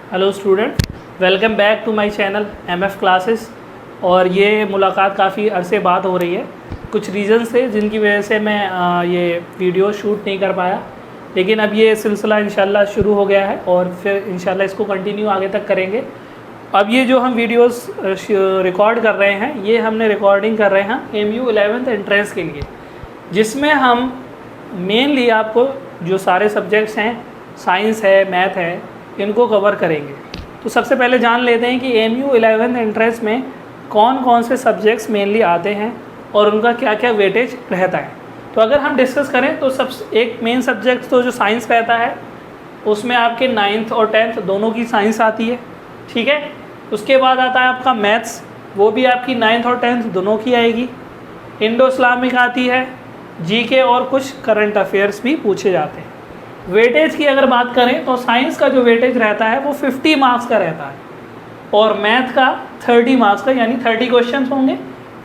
Hello student, welcome back to my channel MF classes. और ये मुलाकात काफ़ी अरसे बाद हो रही है। कुछ रीज़न्स थे जिनकी वजह से मैं ये वीडियो शूट नहीं कर पाया, लेकिन अब ये सिलसिला इंशाल्लाह शुरू हो गया है और फिर इंशाल्लाह इसको कंटिन्यू आगे तक करेंगे। अब ये जो हम वीडियोस रिकॉर्ड कर रहे हैं, ये हमने रिकॉर्डिंग कर रहे हैं MU 11th एंट्रेंस के लिए, जिसमें हम मेनली आपको जो सारे सब्जेक्ट्स हैं, साइंस है, मैथ है, इनको कवर करेंगे। तो सबसे पहले जान लेते हैं कि MU 11th एंट्रेंस में कौन कौन से सब्जेक्ट्स मेनली आते हैं और उनका क्या क्या वेटेज रहता है। तो अगर हम डिस्कस करें तो एक मेन सब्जेक्ट तो जो साइंस रहता है, उसमें आपके 9th और 10th दोनों की साइंस आती है, ठीक है। उसके बाद आता है आपका मैथ्स, वो भी आपकी 9th और 10th दोनों की आएगी। इंडो इस्लामिक आती है, GK और कुछ करंट अफेयर्स भी पूछे जाते हैं। वेटेज की अगर बात करें तो साइंस का जो वेटेज रहता है वो 50 मार्क्स का रहता है और मैथ का 30 मार्क्स का, यानी 30 क्वेश्चन होंगे,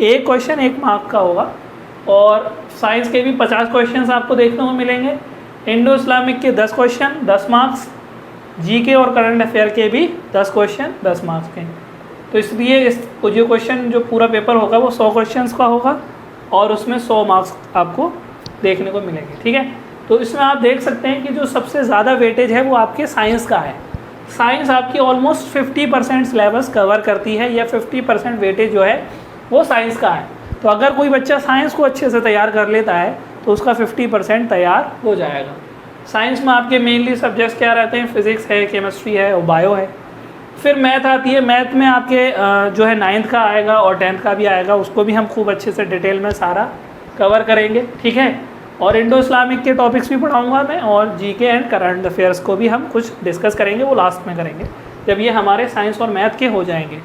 एक क्वेश्चन 1 मार्क का होगा। और साइंस के भी 50 क्वेश्चन आपको देखने को मिलेंगे। इंडो इस्लामिक के 10 क्वेश्चन 10 मार्क्स, GK और करंट अफेयर के भी 10 क्वेश्चन 10 मार्क्स के। तो इसलिए इस जो क्वेश्चन जो पूरा पेपर होगा वो 100 क्वेश्चन का होगा और उसमें 100 मार्क्स आपको देखने को मिलेंगे, ठीक है। तो इसमें आप देख सकते हैं कि जो सबसे ज़्यादा वेटेज है वो आपके साइंस का है। साइंस आपकी ऑलमोस्ट 50% सिलेबस कवर करती है, या 50% वेटेज जो है वो साइंस का है। तो अगर कोई बच्चा साइंस को अच्छे से तैयार कर लेता है तो उसका 50% तैयार हो जाएगा। साइंस में आपके मेनली सब्जेक्ट्स क्या रहते हैं? फिज़िक्स है, केमिस्ट्री है और बायो है। फिर मैथ आती है। मैथ में आपके जो है 9th का आएगा और 10th का भी आएगा, उसको भी हम खूब अच्छे से डिटेल में सारा कवर करेंगे, ठीक है। और इंडो इस्लामिक के टॉपिक्स भी पढ़ाऊंगा मैं, और GK एंड करंट अफेयर्स को भी हम कुछ डिस्कस करेंगे, वो लास्ट में करेंगे जब ये हमारे साइंस और मैथ के हो जाएंगे।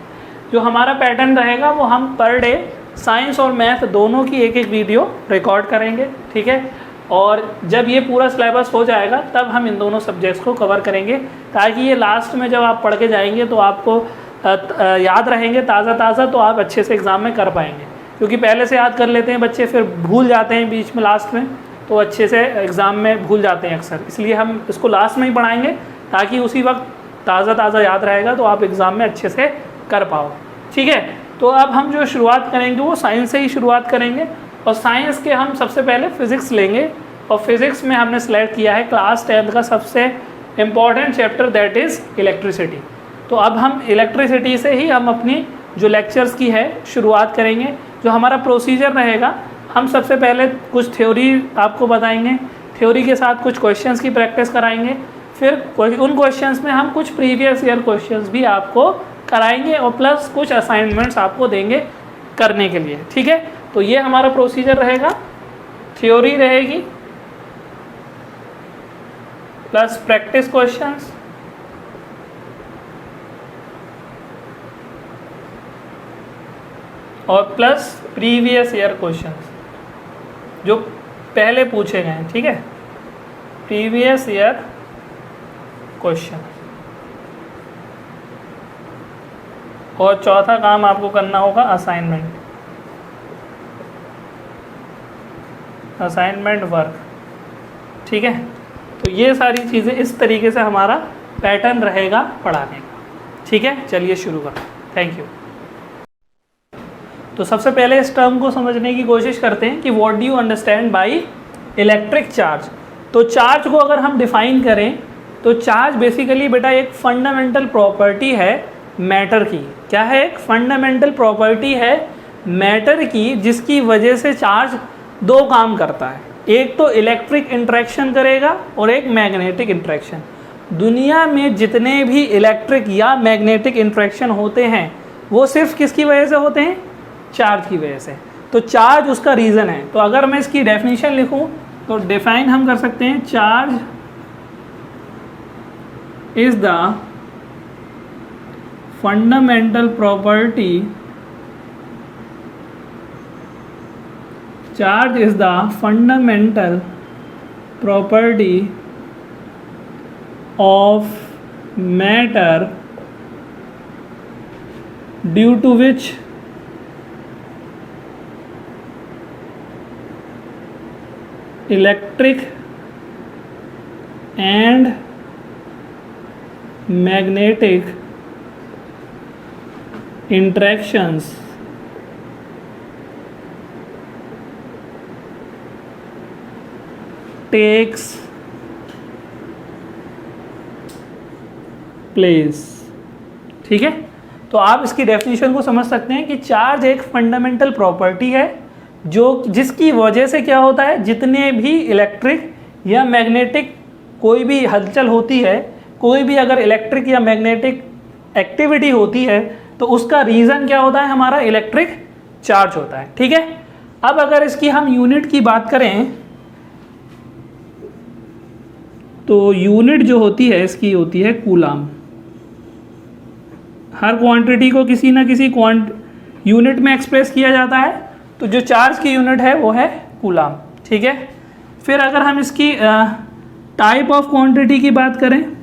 जो हमारा पैटर्न रहेगा वो हम पर डे साइंस और मैथ दोनों की एक एक वीडियो रिकॉर्ड करेंगे, ठीक है। और जब ये पूरा सिलेबस हो जाएगा तब हम इन दोनों सब्जेक्ट्स को कवर करेंगे, ताकि ये लास्ट में जब आप पढ़ के जाएंगे तो आपको याद रहेंगे ताज़ा, तो आप अच्छे से एग्ज़ाम में कर पाएंगे। क्योंकि पहले से याद कर लेते हैं बच्चे, फिर भूल जाते हैं बीच में लास्ट में, तो अच्छे से एग्ज़ाम में भूल जाते हैं अक्सर। इसलिए हम इसको लास्ट में ही पढ़ाएंगे ताकि उसी वक्त ताज़ा याद रहेगा, तो आप एग्ज़ाम में अच्छे से कर पाओ, ठीक है। तो अब हम जो शुरुआत करेंगे वो साइंस से ही शुरुआत करेंगे। और साइंस के हम सबसे पहले फ़िज़िक्स लेंगे, और फिज़िक्स में हमने सेलेक्ट किया है क्लास 10th का सबसे important chapter, that is electricity. तो अब हम इलेक्ट्रिसिटी से ही हम अपनी जो लेक्चर्स की है शुरुआत करेंगे। जो हमारा प्रोसीजर रहेगा, हम सबसे पहले कुछ थ्योरी आपको बताएंगे, थ्योरी के साथ कुछ क्वेश्चंस की प्रैक्टिस कराएंगे, फिर उन क्वेश्चंस में हम कुछ प्रीवियस ईयर क्वेश्चंस भी आपको कराएंगे और प्लस कुछ असाइनमेंट्स आपको देंगे करने के लिए, ठीक है। तो ये हमारा प्रोसीजर रहेगा। थ्योरी रहेगी प्लस प्रैक्टिस क्वेश्चंस, और प्लस प्रीवियस ईयर क्वेश्चंस जो पहले पूछे गए हैं, ठीक है, प्रीवियस ईयर क्वेश्चन। और चौथा काम आपको करना होगा असाइनमेंट वर्क, ठीक है। तो ये सारी चीज़ें इस तरीके से हमारा पैटर्न रहेगा पढ़ाने का, ठीक है। चलिए शुरू करें। Thank you. तो सबसे पहले इस टर्म को समझने की कोशिश करते हैं कि what do you understand by electric charge. तो चार्ज को अगर हम डिफाइन करें तो चार्ज बेसिकली बेटा एक फंडामेंटल प्रॉपर्टी है मैटर की। क्या है? एक फंडामेंटल प्रॉपर्टी है मैटर की, जिसकी वजह से चार्ज दो काम करता है। एक तो इलेक्ट्रिक इंटरेक्शन करेगा और एक मैग्नेटिक इंटरेक्शन। दुनिया में जितने भी इलेक्ट्रिक या मैग्नेटिक इंटरेक्शन होते हैं वो सिर्फ किसकी वजह से होते हैं? चार्ज की वजह से। तो चार्ज उसका रीज़न है। तो अगर मैं इसकी डेफिनेशन लिखूं तो डिफाइन हम कर सकते हैं, charge is the fundamental property, charge is the fundamental property of matter due to which electric and magnetic interactions takes place. ठीक है, तो आप इसकी डेफिनेशन को समझ सकते हैं कि चार्ज एक फंडामेंटल प्रॉपर्टी है जो जिसकी वजह से क्या होता है, जितने भी इलेक्ट्रिक या मैग्नेटिक कोई भी हलचल होती है, कोई भी अगर इलेक्ट्रिक या मैग्नेटिक एक्टिविटी होती है तो उसका रीज़न क्या होता है, हमारा इलेक्ट्रिक चार्ज होता है। ठीक है, अब अगर इसकी हम यूनिट की बात करें तो यूनिट जो होती है इसकी होती है कूलाम। हर क्वांटिटी को किसी ना किसी यूनिट में एक्सप्रेस किया जाता है, तो जो चार्ज की यूनिट है वो है कूलाम। ठीक है, फिर अगर हम इसकी टाइप ऑफ क्वांटिटी की बात करें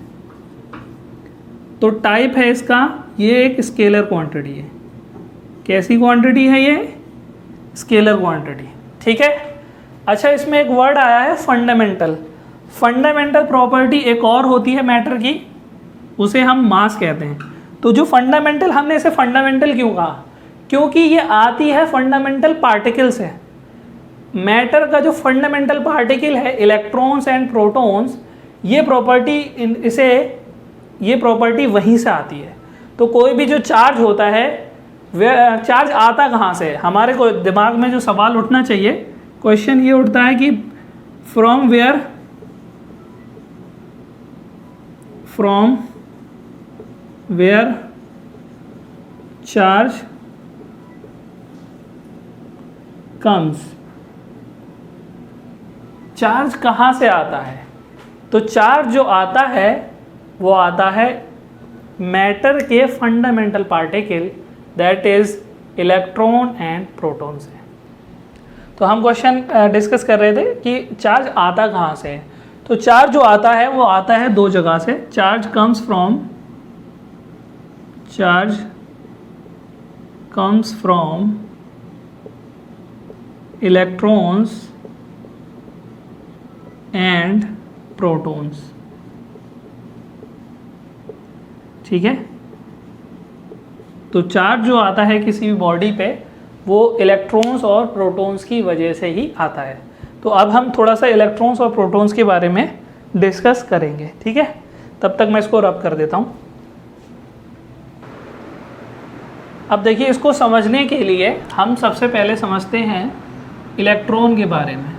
तो टाइप है इसका, ये एक स्केलर क्वांटिटी है। कैसी क्वांटिटी है ये? Scalar quantity. ठीक है, अच्छा इसमें एक वर्ड आया है फंडामेंटल। फंडामेंटल प्रॉपर्टी एक और होती है मैटर की, उसे हम मास कहते हैं। तो जो फंडामेंटल, हमने इसे फंडामेंटल क्यों कहा? क्योंकि ये आती है फंडामेंटल पार्टिकल से। मैटर का जो फंडामेंटल पार्टिकल है इलेक्ट्रॉन्स एंड प्रोटॉन्स, ये प्रॉपर्टी वहीं से आती है। तो कोई भी जो चार्ज होता है, वह चार्ज आता कहाँ से? हमारे को दिमाग में जो सवाल उठना चाहिए, क्वेश्चन ये उठता है कि from where charge comes. Charge कहाँ से आता है? तो चार्ज जो आता है वो आता है मैटर के fundamental particle, that is electron and proton से। तो हम क्वेश्चन डिस्कस कर रहे थे कि चार्ज आता कहाँ से है। तो चार्ज जो आता है वो आता है दो जगह से। Charge comes from electrons and protons. ठीक है, तो चार्ज जो आता है किसी भी बॉडी पे वो इलेक्ट्रॉन्स और प्रोटॉन्स की वजह से ही आता है। तो अब हम थोड़ा सा इलेक्ट्रॉन्स और प्रोटॉन्स के बारे में डिस्कस करेंगे। ठीक है, तब तक मैं इसको रब कर देता हूँ। अब देखिए, इसको समझने के लिए हम सबसे पहले समझते हैं इलेक्ट्रॉन के बारे में।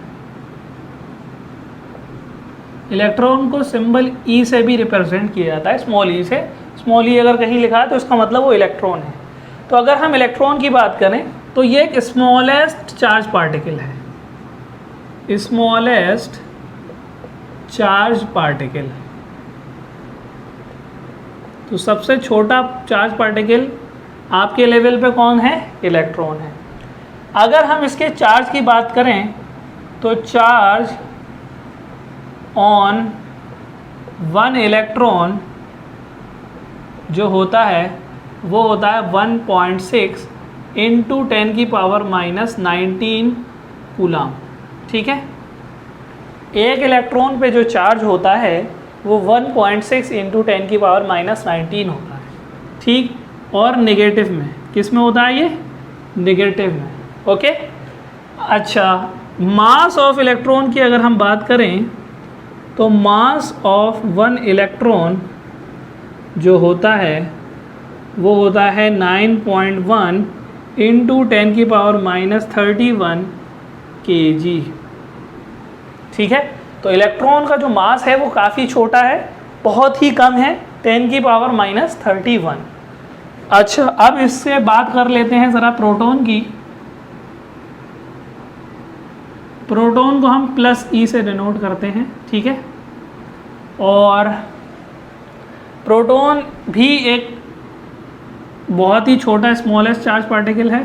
इलेक्ट्रॉन को सिंबल ई से भी रिप्रेजेंट किया जाता है, स्मॉल ई से। स्मॉल ई अगर कहीं लिखा है तो इसका मतलब वो इलेक्ट्रॉन है। तो अगर हम इलेक्ट्रॉन की बात करें तो ये एक स्मॉलेस्ट चार्ज पार्टिकल है, स्मॉलेस्ट चार्ज पार्टिकल। तो सबसे छोटा चार्ज पार्टिकल आपके लेवल पे कौन है? इलेक्ट्रॉन है। अगर हम इसके चार्ज की बात करें तो चार्ज ऑन वन इलेक्ट्रॉन जो होता है वो होता है 1.6 इंटू 10⁻⁻19 कूलाम। ठीक है, एक इलेक्ट्रॉन पे जो चार्ज होता है वो 1.6 इंटू 10⁻⁻19 होता है। ठीक, और नेगेटिव में, किस में होता है ये? नेगेटिव में। ओके, अच्छा मास ऑफ इलेक्ट्रॉन की अगर हम बात करें तो मास ऑफ वन इलेक्ट्रॉन जो होता है वो होता है 9.1 इंटू 10⁻31 kg। ठीक है, तो इलेक्ट्रॉन का जो मास है वो काफ़ी छोटा है, बहुत ही कम है, 10⁻31। अच्छा, अब इससे बात कर लेते हैं ज़रा प्रोटॉन की। प्रोटॉन को हम प्लस ई से डिनोट करते हैं। ठीक है, और प्रोटॉन भी एक बहुत ही छोटा स्मॉलेस्ट चार्ज पार्टिकल है।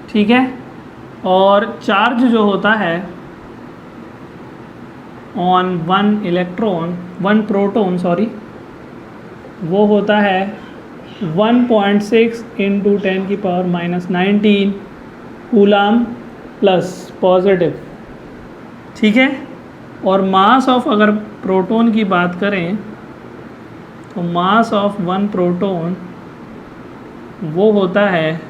ठीक है, और चार्ज जो होता है ऑन वन प्रोटॉन वो होता है 1.6 इंटू 10⁻⁻19 कूलाम प्लस पॉजिटिव, ठीक है। और मास ऑफ अगर प्रोटॉन की बात करें तो मास ऑफ वन प्रोटॉन वो होता है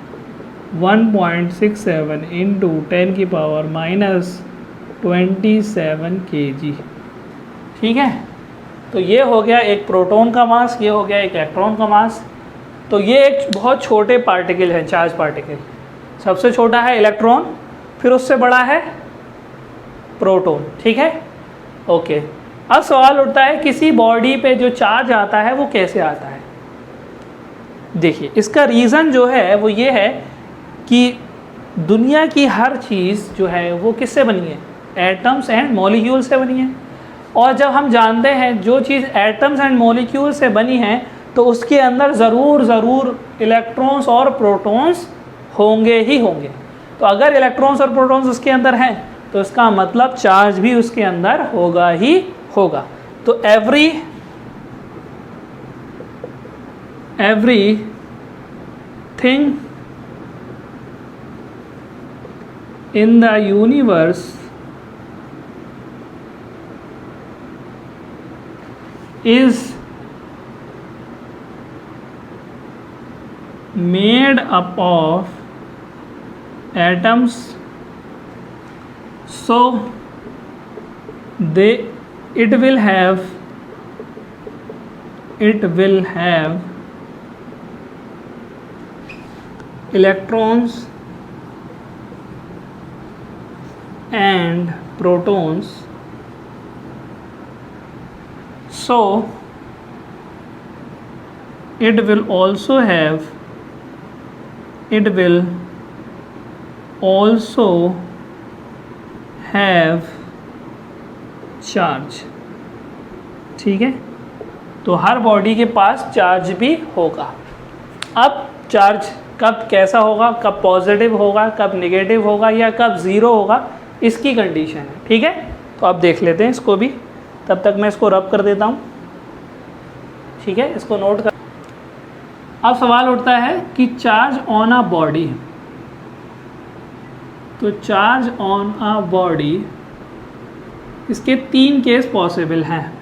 1.67 इंटू 10⁻⁻27 kg, ठीक है। तो ये हो गया एक प्रोटॉन का मास, ये हो गया एक इलेक्ट्रॉन का मास। तो ये एक बहुत छोटे पार्टिकल हैं, चार्ज पार्टिकल। सबसे छोटा है इलेक्ट्रॉन, फिर उससे बड़ा है प्रोटॉन, ठीक है, ओके। अब सवाल उठता है किसी बॉडी पे जो चार्ज आता है वो कैसे आता है। देखिए इसका रीज़न जो है वो ये है कि दुनिया की हर चीज़ जो है वो किससे बनी है, एटम्स एंड मॉलिक्यूल से बनी है। और जब हम जानते हैं जो चीज़ एटम्स एंड मॉलिक्यूल से बनी है तो उसके अंदर ज़रूर इलेक्ट्रॉन्स और प्रोटॉन्स होंगे ही होंगे। तो अगर इलेक्ट्रॉन्स और प्रोटॉन्स उसके अंदर हैं तो इसका मतलब चार्ज भी उसके अंदर होगा ही होगा। तो every thing in the universe is made up of atoms, so it will have electrons and protons, so it will also have charge, ठीक है। तो हर बॉडी के पास चार्ज भी होगा। अब चार्ज कब कैसा होगा, कब पॉजिटिव होगा, कब नेगेटिव होगा या कब ज़ीरो होगा, इसकी कंडीशन है, ठीक है। तो अब देख लेते हैं इसको भी, तब तक मैं इसको रब कर देता हूँ, ठीक है, इसको नोट कर। अब सवाल उठता है कि चार्ज ऑन अ बॉडी, तो चार्ज ऑन अ बॉडी इसके 3 केस पॉसिबल हैं।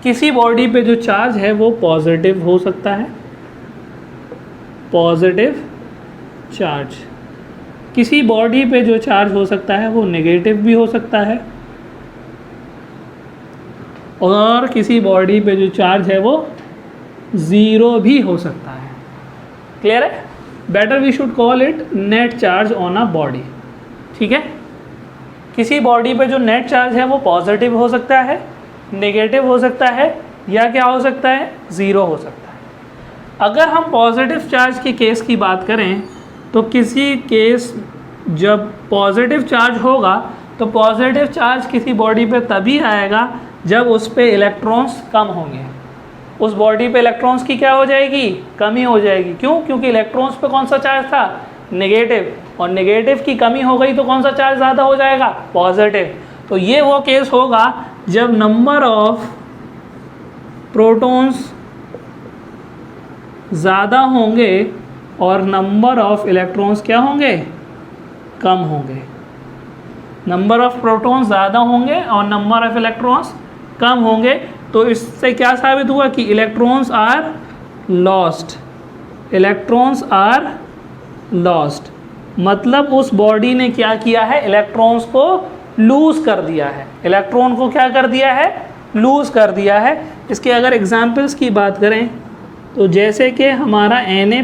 किसी बॉडी पे जो चार्ज है वो पॉजिटिव हो सकता है, पॉजिटिव चार्ज। किसी बॉडी पे जो चार्ज हो सकता है वो नेगेटिव भी हो सकता है, और किसी बॉडी पे जो चार्ज है वो ज़ीरो भी हो सकता है। क्लियर है? Better we should call it net charge on a body, ठीक है। किसी बॉडी पे जो नेट चार्ज है वो पॉजिटिव हो सकता है, नेगेटिव हो सकता है, या क्या हो सकता है, ज़ीरो हो सकता है। अगर हम पॉजिटिव चार्ज के केस की बात करें तो किसी केस जब पॉजिटिव चार्ज होगा तो पॉजिटिव चार्ज किसी बॉडी पे तभी आएगा जब उस पे इलेक्ट्रॉन्स कम होंगे। उस बॉडी पे इलेक्ट्रॉन्स की क्या हो जाएगी, कमी हो जाएगी। क्यों? क्योंकि इलेक्ट्रॉन्स पे कौन सा चार्ज था, नेगेटिव, और नेगेटिव की कमी हो गई तो कौन सा चार्ज ज़्यादा हो जाएगा, पॉजिटिव। तो ये वो केस होगा जब नंबर ऑफ प्रोटॉन्स ज़्यादा होंगे और नंबर ऑफ इलेक्ट्रॉन्स क्या होंगे, कम होंगे। नंबर ऑफ प्रोटॉन्स ज़्यादा होंगे और नंबर ऑफ इलेक्ट्रॉन्स कम होंगे। तो इससे क्या साबित हुआ कि electrons are lost, electrons are lost. मतलब उस बॉडी ने क्या किया है, इलेक्ट्रॉन्स को लूज़ कर दिया है। इलेक्ट्रॉन को क्या कर दिया है, लूज़ कर दिया है। इसके अगर एग्जाम्पल्स की बात करें तो जैसे कि हमारा Na+,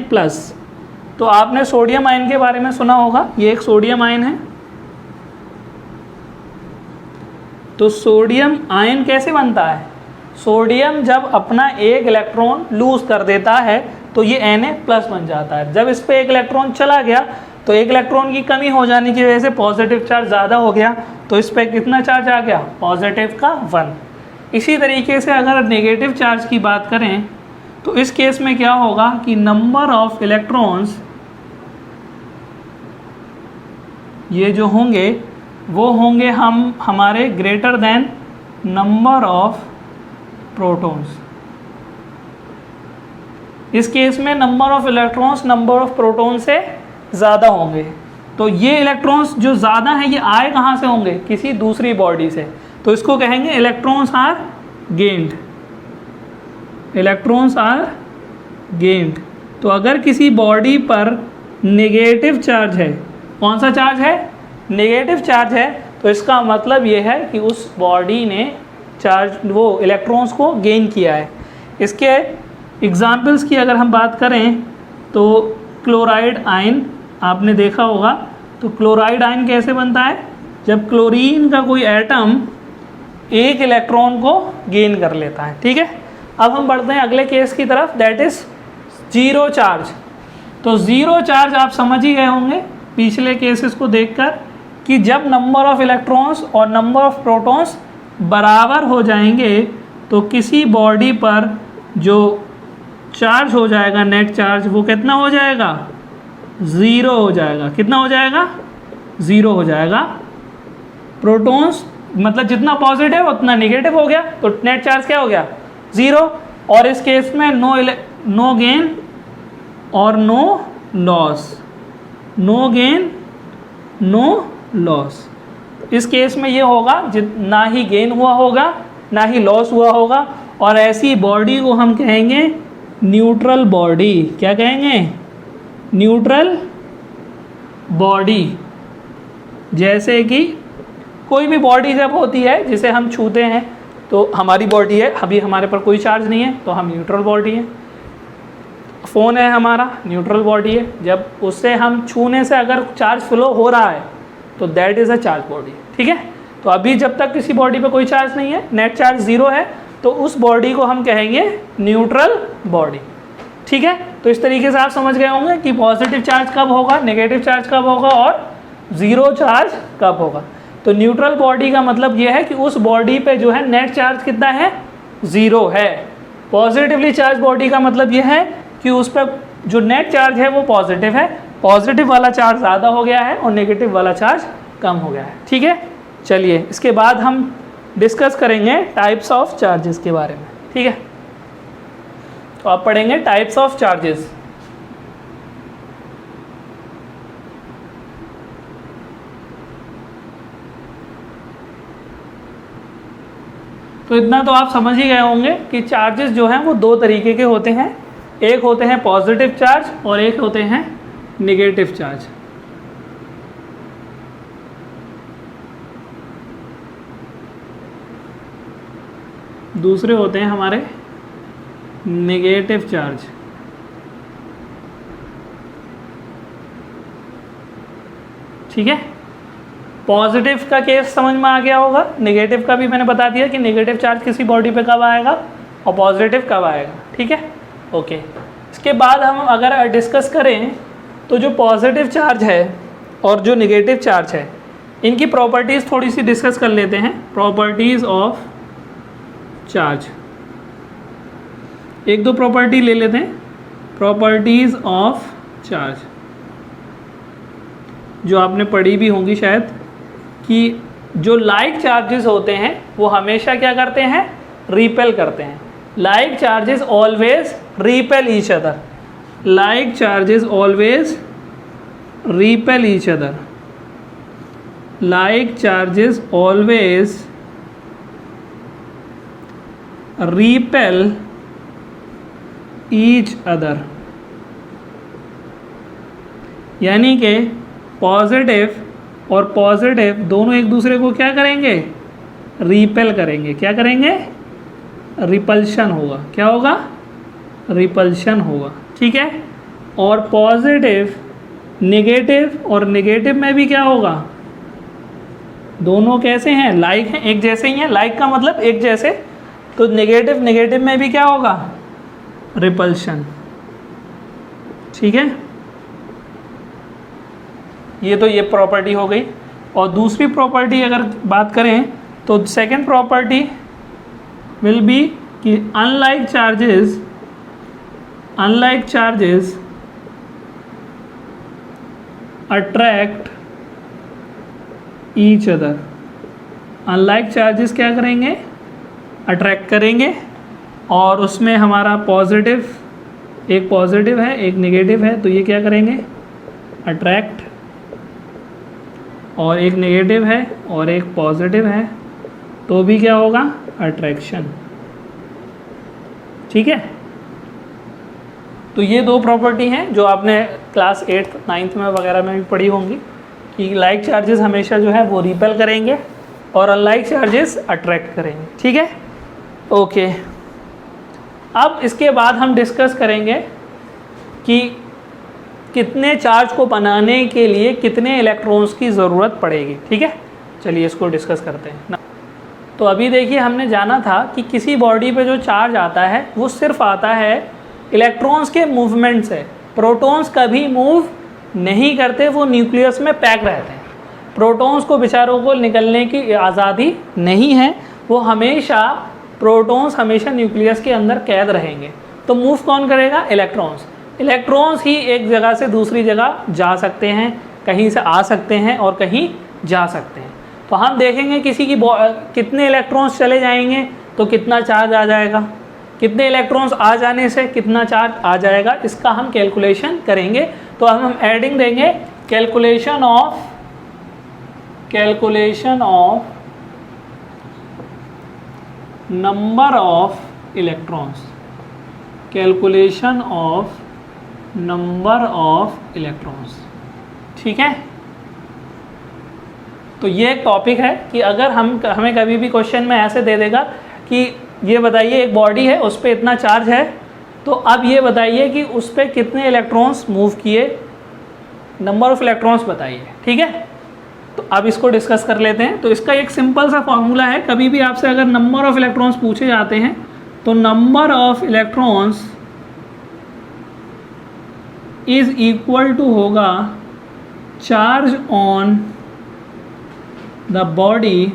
तो आपने सोडियम आयन के बारे में सुना होगा, ये एक सोडियम आयन है। तो सोडियम आयन कैसे बनता है, सोडियम जब अपना एक इलेक्ट्रॉन लूज़ कर देता है तो ये Na+ बन जाता है। जब इस पर एक इलेक्ट्रॉन चला गया तो एक इलेक्ट्रॉन की कमी हो जाने की वजह से पॉजिटिव चार्ज ज़्यादा हो गया, तो इस पर कितना चार्ज आ गया, पॉजिटिव का 1। इसी तरीके से अगर नेगेटिव चार्ज की बात करें तो इस केस में क्या होगा कि नंबर ऑफ इलेक्ट्रॉन्स ये जो होंगे वो होंगे हमारे greater than number of protons. इस केस में number of electrons number of proton से ज़्यादा होंगे। तो ये इलेक्ट्रॉन्स जो ज़्यादा हैं ये आए कहाँ से होंगे, किसी दूसरी बॉडी से। तो इसको कहेंगे electrons are gained, electrons are gained. तो अगर किसी बॉडी पर नेगेटिव चार्ज है, कौन सा चार्ज है, नेगेटिव चार्ज है, तो इसका मतलब ये है कि उस बॉडी ने चार्ज वो इलेक्ट्रॉन्स को गेन किया है। इसके एग्जाम्पल्स की अगर हम बात करें तो क्लोराइड आयन आपने देखा होगा। तो क्लोराइड आयन कैसे बनता है, जब क्लोरीन का कोई एटम एक इलेक्ट्रॉन को गेन कर लेता है। ठीक है, अब हम बढ़ते हैं अगले केस की तरफ, दैट इज जीरो चार्ज। तो ज़ीरो चार्ज आप समझ ही गए होंगे पिछले केसेस को देखकर कि जब नंबर ऑफ इलेक्ट्रॉन्स और नंबर ऑफ प्रोटॉन्स बराबर हो जाएंगे तो किसी बॉडी पर जो चार्ज हो जाएगा, नेट चार्ज, वो कितना हो जाएगा, ज़ीरो हो जाएगा। कितना हो जाएगा, ज़ीरो हो जाएगा। प्रोटॉन्स मतलब जितना पॉजिटिव उतना नेगेटिव हो गया, तो नेट चार्ज क्या हो गया, ज़ीरो। और इस केस में नो गेन और no loss, no gain no loss. इस केस में ये होगा ना ही गेन हुआ होगा ना ही लॉस हुआ होगा, और ऐसी बॉडी को हम कहेंगे न्यूट्रल बॉडी। क्या कहेंगे, न्यूट्रल बॉडी। जैसे कि कोई भी बॉडी जब होती है जिसे हम छूते हैं, तो हमारी बॉडी है, अभी हमारे पर कोई चार्ज नहीं है तो हम न्यूट्रल बॉडी है। फ़ोन है हमारा, न्यूट्रल बॉडी है, जब उससे हम छूने से अगर चार्ज फ्लो हो रहा है तो that is a charge body. ठीक है, तो अभी जब तक किसी बॉडी पे कोई चार्ज नहीं है, नेट चार्ज ज़ीरो है, तो उस बॉडी को हम कहेंगे न्यूट्रल बॉडी। ठीक है, तो इस तरीके से आप समझ गए होंगे कि पॉजिटिव चार्ज कब होगा, नेगेटिव चार्ज कब होगा और ज़ीरो चार्ज कब होगा। तो न्यूट्रल बॉडी का मतलब ये है कि उस बॉडी पे जो है नेट चार्ज कितना है, ज़ीरो है। पॉजिटिवली चार्ज बॉडी का मतलब ये है कि उस पर जो नेट चार्ज है वो पॉजिटिव है, पॉजिटिव वाला चार्ज ज़्यादा हो गया है और नेगेटिव वाला चार्ज कम हो गया है। ठीक है, चलिए इसके बाद हम डिस्कस करेंगे टाइप्स ऑफ चार्जेस के बारे में। ठीक है, तो आप पढ़ेंगे टाइप्स ऑफ चार्जेस। तो इतना तो आप समझ ही गए होंगे कि चार्जेस जो हैं वो दो तरीके के होते हैं, एक होते हैं पॉजिटिव चार्ज और एक होते हैं नेगेटिव चार्ज। दूसरे होते हैं हमारे नेगेटिव चार्ज। ठीक है, पॉजिटिव का केस समझ में आ गया होगा, नेगेटिव का भी मैंने बता दिया कि नेगेटिव चार्ज किसी बॉडी पे कब आएगा और पॉजिटिव कब आएगा। ठीक है, ओके। इसके बाद हम अगर डिस्कस करें तो जो पॉजिटिव चार्ज है और जो नेगेटिव चार्ज है, इनकी प्रॉपर्टीज़ थोड़ी सी डिस्कस कर लेते हैं। प्रॉपर्टीज़ ऑफ चार्ज, एक दो प्रॉपर्टी ले लेते हैं। प्रॉपर्टीज़ ऑफ चार्ज जो आपने पढ़ी भी होंगी शायद, कि जो लाइक चार्जेस होते हैं वो हमेशा क्या करते हैं, रिपेल करते हैं। Like charges always repel each other, like charges always repel each other, like charges always repel each other. यानी कि पॉजिटिव और पॉजिटिव दोनों एक दूसरे को क्या करेंगे, रिपेल करेंगे। क्या करेंगे, रिपल्शन होगा। क्या होगा, रिपल्शन होगा। ठीक है, और पॉजिटिव नेगेटिव और नेगेटिव में भी क्या होगा, दोनों कैसे हैं, लाइक हैं, एक जैसे ही हैं। लाइक का मतलब एक जैसे, तो नेगेटिव नेगेटिव में भी क्या होगा, रिपल्शन। ठीक है, ये तो ये प्रॉपर्टी हो गई। और दूसरी प्रॉपर्टी अगर बात करें तो सेकंड प्रॉपर्टी विल बी कि unlike charges attract each other. Unlike charges क्या करेंगे, अट्रैक्ट करेंगे और उसमें हमारा पॉजिटिव, एक पॉजिटिव है एक नेगेटिव है, तो ये क्या करेंगे अट्रैक्ट, और एक नेगेटिव है और एक पॉजिटिव है तो भी क्या होगा अट्रैक्शन। ठीक है, तो ये दो प्रॉपर्टी हैं जो आपने क्लास 8th 9th में वगैरह में भी पढ़ी होंगी कि लाइक चार्जेस हमेशा जो है वो रिपेल करेंगे और अनलाइक चार्जेस अट्रैक्ट करेंगे। ठीक है, ओके। अब इसके बाद हम डिस्कस करेंगे कि कितने चार्ज को बनाने के लिए कितने इलेक्ट्रॉन्स की ज़रूरत पड़ेगी। ठीक है, चलिए इसको डिस्कस करते हैं। तो अभी देखिए हमने जाना था कि किसी बॉडी पे जो चार्ज आता है वो सिर्फ आता है इलेक्ट्रॉन्स के मूवमेंट से। प्रोटॉन्स कभी मूव नहीं करते, वो न्यूक्लियस में पैक रहते हैं। प्रोटॉन्स को बेचारों को निकलने की आज़ादी नहीं है, वो हमेशा प्रोटॉन्स हमेशा न्यूक्लियस के अंदर कैद रहेंगे। तो मूव कौन करेगा इलेक्ट्रॉन्स। इलेक्ट्रॉन्स ही एक जगह से दूसरी जगह जा सकते हैं, कहीं से आ सकते हैं और कहीं जा सकते हैं। तो हम देखेंगे किसी की कितने इलेक्ट्रॉन्स चले जाएंगे तो कितना चार्ज आ जाएगा, कितने इलेक्ट्रॉन्स आ जाने से कितना चार्ज आ जाएगा, इसका हम कैलकुलेशन करेंगे। तो अब हम एडिंग देंगे calculation of number of electrons, calculation of number of electrons. ठीक है, तो ये एक टॉपिक है कि अगर हमें कभी भी क्वेश्चन में ऐसे दे देगा कि ये बताइए एक बॉडी है उस पर इतना चार्ज है, तो अब ये बताइए कि उस पर कितने इलेक्ट्रॉन्स मूव किए, नंबर ऑफ इलेक्ट्रॉन्स बताइए। ठीक है, तो अब इसको डिस्कस कर लेते हैं। तो इसका एक सिंपल सा फॉर्मूला है, कभी भी आपसे अगर नंबर ऑफ इलेक्ट्रॉन्स पूछे जाते हैं तो number of electrons is equal to होगा charge on the body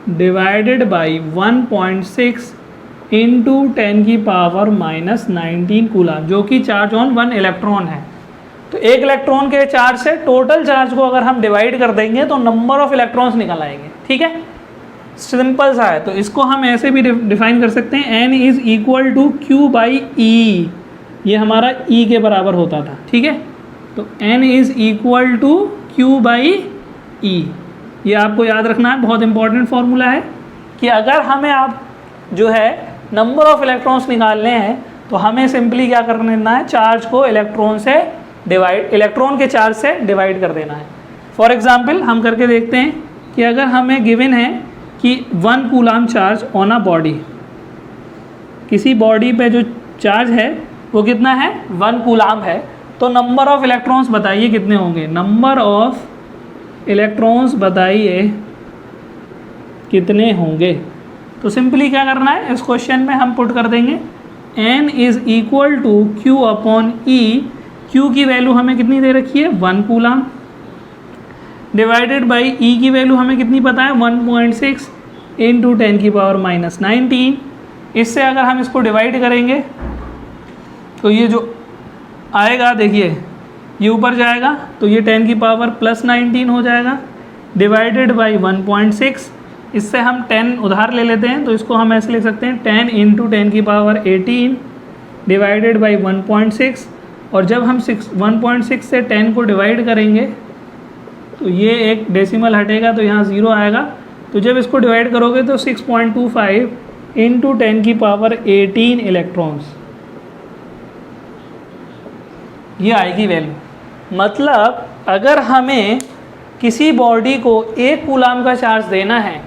divided by 1.6 into 10 की पावर माइनस 19 कूलम, जो कि चार्ज ऑन 1 इलेक्ट्रॉन है। तो एक इलेक्ट्रॉन के चार्ज से टोटल चार्ज को अगर हम डिवाइड कर देंगे तो नंबर ऑफ इलेक्ट्रॉन्स निकल आएंगे। ठीक है, सिंपल सा है। तो इसको हम ऐसे भी डिफाइन कर सकते हैं, n is equal to Q by E, ये हमारा E के बराबर होता था। ठीक है, तो n is equal to Q by E, ये आपको याद रखना है, बहुत इंपॉर्टेंट फॉर्मूला है कि अगर हमें आप जो है नंबर ऑफ इलेक्ट्रॉन्स निकालने हैं तो हमें सिंपली क्या कर देना है, चार्ज को इलेक्ट्रॉन के चार्ज से डिवाइड कर देना है। फॉर एग्जांपल हम करके देखते हैं कि अगर हमें गिवन है कि 1 coulomb charge on a body, किसी बॉडी पे जो चार्ज है वो कितना है 1 कूलम है, तो नंबर ऑफ इलेक्ट्रॉन्स बताइए कितने होंगे, नंबर ऑफ इलेक्ट्रॉन्स बताइए कितने होंगे। तो सिंपली क्या करना है, इस क्वेश्चन में हम पुट कर देंगे n is equal to Q upon E, Q की वैल्यू हमें कितनी दे रखी है 1 कूलम, डिवाइडेड बाई E की वैल्यू हमें कितनी पता है 1.6 इंटू 10 की पावर माइनस 19। इससे अगर हम इसको डिवाइड करेंगे तो ये जो आएगा देखिए ये ऊपर जाएगा तो ये 10 की पावर प्लस 19 हो जाएगा, डिवाइडेड बाई 1.6। इससे हम 10 उधार ले लेते हैं तो इसको हम ऐसे लिख सकते हैं 10 इंटू 10 की पावर 18 डिवाइडेड बाई 1.6। और जब हम 1.6 से 10 को डिवाइड करेंगे तो ये एक डेसिमल हटेगा तो यहाँ 0 आएगा। तो जब इसको डिवाइड करोगे तो 6.25 इंटू 10 की पावर 18 इलेक्ट्रॉन्स, ये आएगी वैल्यू। मतलब अगर हमें किसी बॉडी को 1 कूलम का चार्ज देना है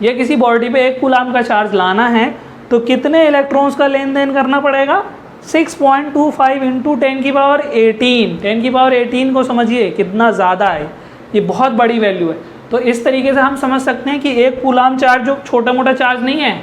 या किसी बॉडी पे 1 कूलम का चार्ज लाना है तो कितने इलेक्ट्रॉन्स का लेन देन करना पड़ेगा, 6.25 इंटू 10 की पावर 18। 10 की पावर 18 को समझिए कितना ज़्यादा है, ये बहुत बड़ी वैल्यू है। तो इस तरीके से हम समझ सकते हैं कि 1 कूलम चार्ज जो छोटा मोटा चार्ज नहीं है,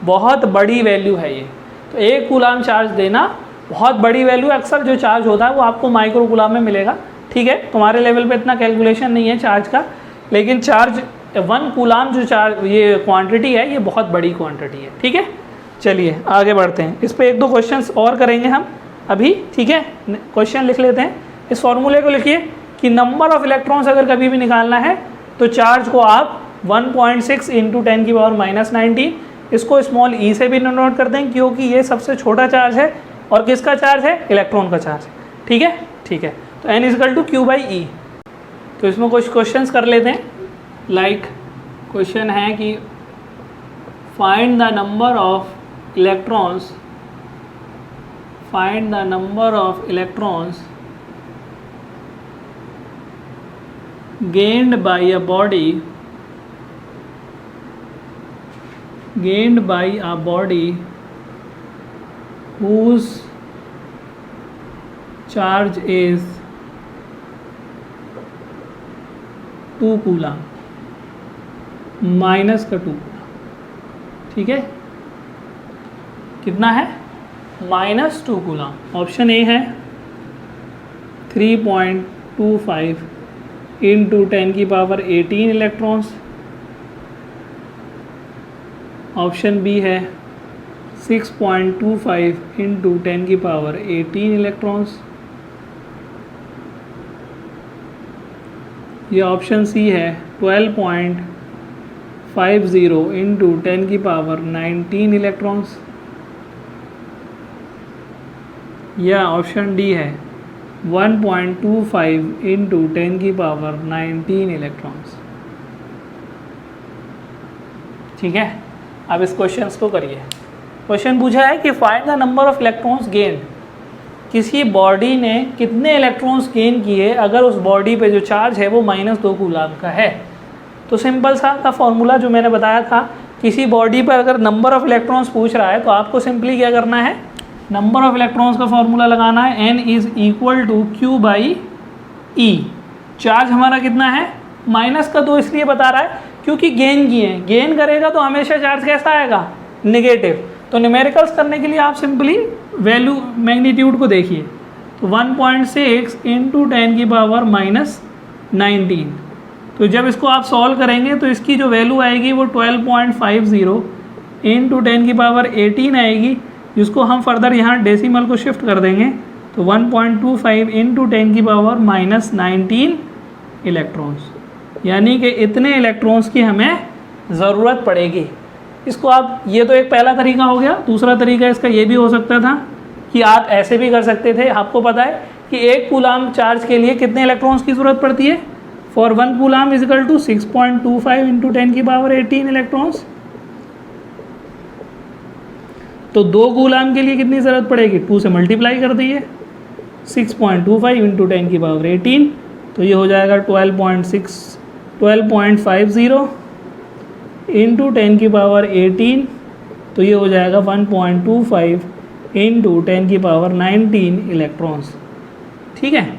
बहुत बड़ी वैल्यू है ये। तो 1 कूलम चार्ज देना बहुत बड़ी वैल्यू है। अक्सर जो चार्ज होता है वो आपको माइक्रो कूलम में मिलेगा। ठीक है, तुम्हारे लेवल पे इतना कैलकुलेशन नहीं है चार्ज का, लेकिन चार्ज 1 कूलम जो चार्ज ये क्वांटिटी है ये बहुत बड़ी क्वांटिटी है। ठीक है, चलिए आगे बढ़ते हैं। इस पर 1-2 क्वेश्चंस और करेंगे हम अभी। ठीक है, क्वेश्चन लिख लेते हैं। इस फॉर्मूले को लिखिए कि नंबर ऑफ इलेक्ट्रॉन्स अगर कभी भी निकालना है तो चार्ज को आप 1.6 इंटू 10 की पावर -19। इसको स्मॉल ई से भी नोट कर दें क्योंकि ये सबसे छोटा चार्ज है और किसका चार्ज है, इलेक्ट्रॉन का चार्ज है। ठीक है, ठीक है। तो n is equal to Q by e. तो इसमें कुछ क्वेश्चंस कर लेते हैं। लाइक क्वेश्चन है कि find the number of electrons, find the number of electrons gained by a body, gained by a body whose charge is 2 coulomb, minus का 2 coulomb. ठीक है, कितना है, -2 कूलम। ऑप्शन ए है 3.25 इंटू 10 की पावर 18 इलेक्ट्रॉन्स। ऑप्शन बी है 6.25 into 10 की power 18 electrons. ये ऑप्शन सी है 12.50 इंटू 10 की पावर 19 इलेक्ट्रॉन्स। या ऑप्शन डी है 1.25 इंटू 10 की पावर 19 इलेक्ट्रॉन्स। ठीक है, अब इस क्वेश्चन को करिए। क्वेश्चन पूछा है कि find the number of electrons gain. किसी बॉडी ने कितने इलेक्ट्रॉन्स गेन किए अगर उस बॉडी पे जो चार्ज है वो -2 कूलम का है। तो सिंपल सा का फॉर्मूला जो मैंने बताया था, किसी बॉडी पर अगर नंबर ऑफ इलेक्ट्रॉन्स पूछ रहा है तो आपको सिंपली क्या करना है, नंबर ऑफ इलेक्ट्रॉन्स का फॉर्मूला लगाना है। n is equal to Q by E. Charge हमारा कितना है, -2 इसलिए बता रहा है क्योंकि गेन किए, गेन करेगा तो हमेशा चार्ज कैसा आएगा, नेगेटिव। तो न्यूमेरिकल्स करने के लिए आप सिंपली वैल्यू मैग्नीट्यूड को देखिए। तो 1.6 इंटू 10 की पावर -19। तो जब इसको आप सॉल्व करेंगे तो इसकी जो वैल्यू आएगी वो 12.50 इंटू 10 की पावर 18 आएगी, जिसको हम फर्दर यहाँ डेसिमल को शिफ्ट कर देंगे। तो 1.25 इंटू 10 की पावर -19 इलेक्ट्रॉन्स, यानी कि इतने इलेक्ट्रॉन्स की हमें ज़रूरत पड़ेगी। इसको आप, ये तो एक पहला तरीका हो गया। दूसरा तरीका इसका ये भी हो सकता था कि आप ऐसे भी कर सकते थे। आपको पता है कि 1 कूलम चार्ज के लिए कितने इलेक्ट्रॉन्स की ज़रूरत पड़ती है, for 1 coulomb is equal to 6.25 into 10 की पावर 18 इलेक्ट्रॉन्स। तो 2 कूलम के लिए कितनी ज़रूरत पड़ेगी, 2 से मल्टीप्लाई कर दीजिए, 6.25 इंटू 10 की पावर 18। तो ये हो जाएगा 12.50 इंटू 10 की पावर 18। तो ये हो जाएगा 1.25 इंटू 10 की पावर 19 इलेक्ट्रॉन्स। ठीक है,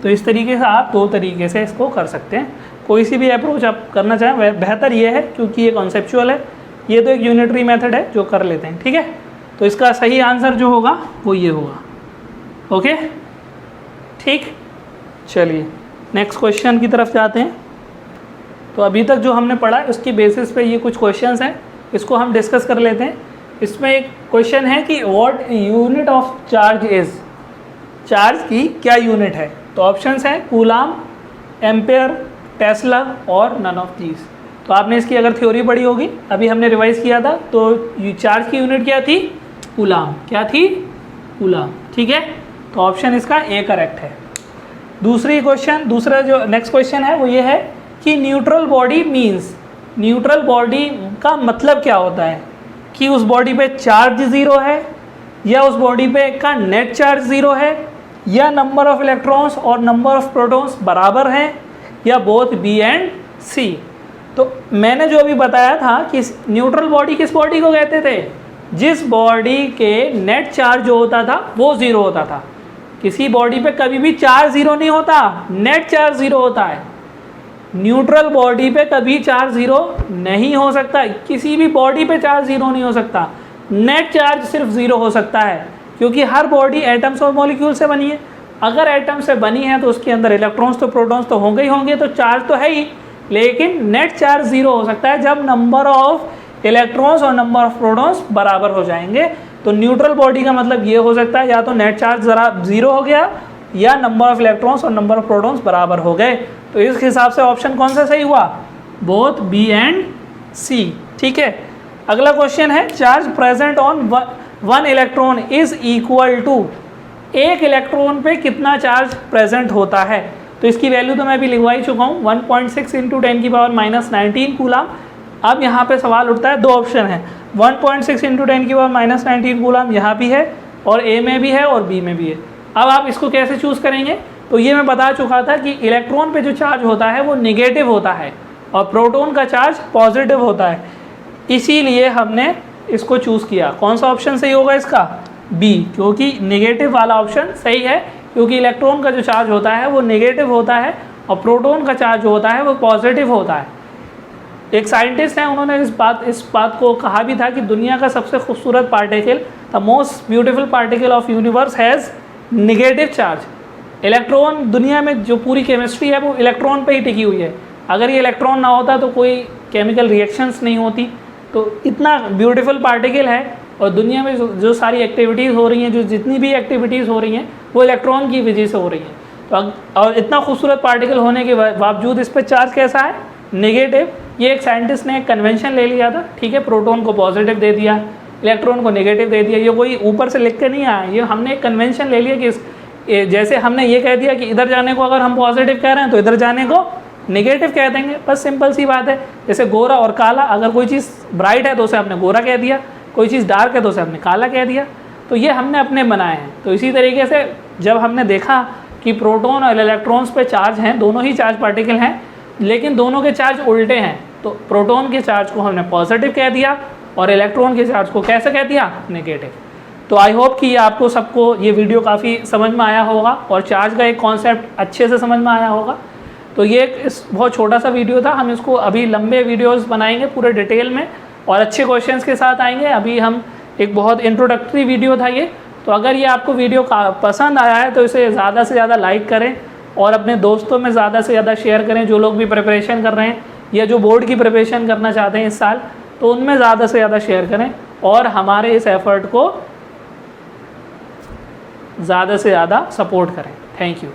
तो इस तरीके से आप 2 तरीके से इसको कर सकते हैं। कोई सी भी अप्रोच आप करना चाहें बेहतर ये है क्योंकि ये कॉन्सेप्चुअल है, ये तो एक यूनिटरी मेथड है जो कर लेते हैं। ठीक है, तो इसका सही आंसर जो होगा वो ये होगा। ओके, ठीक, चलिए नेक्स्ट क्वेश्चन की तरफ जाते हैं। तो अभी तक जो हमने पढ़ा उसकी बेसिस पे ये कुछ क्वेश्चंस हैं, इसको हम डिस्कस कर लेते हैं। इसमें एक क्वेश्चन है कि what unit of charge is, charge की क्या यूनिट है। तो ऑप्शंस हैं कूलम, एम्पेयर, टेस्ला और नन ऑफ दीज। तो आपने इसकी अगर थ्योरी पढ़ी होगी, अभी हमने रिवाइज किया था, तो चार्ज की यूनिट क्या थी, कूलम। क्या थी, कूलम। ठीक है, तो ऑप्शन इसका ए करेक्ट है। दूसरा जो नेक्स्ट क्वेश्चन है वो ये है कि neutral body means, neutral body का मतलब क्या होता है, कि उस बॉडी पे चार्ज 0 है, या उस बॉडी पे का नेट चार्ज 0 है, या नंबर ऑफ इलेक्ट्रॉन्स और नंबर ऑफ प्रोटॉन्स बराबर हैं, या बोथ बी एंड सी। तो मैंने जो अभी बताया था कि न्यूट्रल बॉडी किस बॉडी को कहते थे, जिस बॉडी के नेट चार्ज जो होता था वो 0 होता था। किसी बॉडी पे कभी भी चार्ज 0 नहीं होता, नेट चार्ज 0 होता है। न्यूट्रल बॉडी पे कभी चार्ज 0 नहीं हो सकता, किसी भी बॉडी पे चार्ज 0 नहीं हो सकता, नेट चार्ज सिर्फ 0 हो सकता है, क्योंकि हर बॉडी एटम्स और मॉलिक्यूल से बनी है। अगर एटम से बनी है तो उसके अंदर इलेक्ट्रॉन्स तो प्रोटॉन्स तो होंगे ही होंगे, तो चार्ज तो है ही, लेकिन नेट चार्ज 0 हो सकता है जब नंबर ऑफ इलेक्ट्रॉन्स और नंबर ऑफ प्रोटॉन्स बराबर हो जाएंगे। तो न्यूट्रल बॉडी का मतलब ये हो सकता है या तो नेट चार्ज ज़रा 0 हो गया, या नंबर ऑफ इलेक्ट्रॉन्स और नंबर ऑफ प्रोटॉन्स बराबर हो गए। तो इस हिसाब से ऑप्शन कौन सा सही हुआ, बोथ बी एंड सी। ठीक है, अगला क्वेश्चन है charge present on one electron is equal to, एक इलेक्ट्रॉन पे कितना चार्ज प्रेजेंट होता है। तो इसकी वैल्यू तो मैं अभी लिखवा ही चुका हूँ, 1.6 इंटू 10⁻⁻19 कूलाम। अब यहाँ पे सवाल उठता है, दो ऑप्शन है, 1.6 इंटू 10⁻⁻19 कूलाम यहाँ भी है और ए में भी है और बी में भी है। अब आप इसको कैसे चूज़ करेंगे, तो ये मैं बता चुका था कि इलेक्ट्रॉन पे जो चार्ज होता है वो निगेटिव होता है और प्रोटॉन का चार्ज पॉजिटिव होता है, इसीलिए हमने इसको चूज़ किया। कौन सा ऑप्शन सही होगा इसका, बी, क्योंकि नेगेटिव वाला ऑप्शन सही है, क्योंकि इलेक्ट्रॉन का जो चार्ज होता है वो नेगेटिव होता है और प्रोटॉन का चार्ज जो होता है वो पॉजिटिव होता है। एक साइंटिस्ट हैं, उन्होंने इस बात को कहा भी था कि दुनिया का सबसे खूबसूरत particle, the most beautiful particle of universe has negative charge. Electron, दुनिया में जो पूरी केमिस्ट्री है वो इलेक्ट्रॉन पे ही टिकी हुई है। अगर ये इलेक्ट्रॉन ना होता तो कोई केमिकल रिएक्शंस नहीं होती। तो इतना ब्यूटीफुल पार्टिकल है और दुनिया में जो सारी एक्टिविटीज़ हो रही हैं, जो जितनी भी एक्टिविटीज़ हो रही हैं वो इलेक्ट्रॉन की वजह से हो रही हैं। तो और इतना खूबसूरत पार्टिकल होने के बावजूद इस पर चार्ज कैसा है, नेगेटिव। ये एक साइंटिस्ट ने एक कन्वेंशन ले लिया था, ठीक है, प्रोटॉन को पॉजिटिव दे दिया, इलेक्ट्रॉन को नेगेटिव दे दिया। ये कोई ऊपर से लिख के नहीं आया, ये हमने एक कन्वेंशन ले लिया कि जैसे हमने ये कह दिया कि इधर जाने को अगर हम पॉजिटिव कह रहे हैं तो इधर जाने को नेगेटिव कह देंगे, बस सिंपल सी बात है। जैसे गोरा और काला, अगर कोई चीज़ ब्राइट है तो उसे हमने गोरा कह दिया, कोई चीज़ डार्क है तो उसे हमने काला कह दिया। तो ये हमने अपने बनाए हैं। तो इसी तरीके से जब हमने देखा कि प्रोटॉन और इलेक्ट्रॉन्स पे चार्ज हैं, दोनों ही चार्ज पार्टिकल हैं, लेकिन दोनों के चार्ज उल्टे हैं, तो प्रोटॉन के चार्ज को हमने पॉजिटिव कह दिया और इलेक्ट्रॉन के चार्ज को कैसे कह दिया, नेगेटिव। तो आई होप कि आपको सबको ये वीडियो काफ़ी समझ में आया होगा और चार्ज का एक कॉन्सेप्ट अच्छे से समझ में आया होगा। तो ये इस बहुत छोटा सा वीडियो था, हम इसको अभी लंबे वीडियोस बनाएंगे पूरे डिटेल में और अच्छे क्वेश्चंस के साथ आएंगे। अभी हम एक बहुत इंट्रोडक्टरी वीडियो था ये। तो अगर ये आपको वीडियो पसंद आया है तो इसे ज़्यादा से ज़्यादा लाइक करें और अपने दोस्तों में ज़्यादा से ज़्यादा शेयर करें, जो लोग भी प्रिपरेशन कर रहे हैं या जो बोर्ड की प्रिपरेशन करना चाहते हैं इस साल, तो उनमें ज़्यादा से ज़्यादा शेयर करें और हमारे इस एफ़र्ट को ज़्यादा से ज़्यादा सपोर्ट करें। Thank you.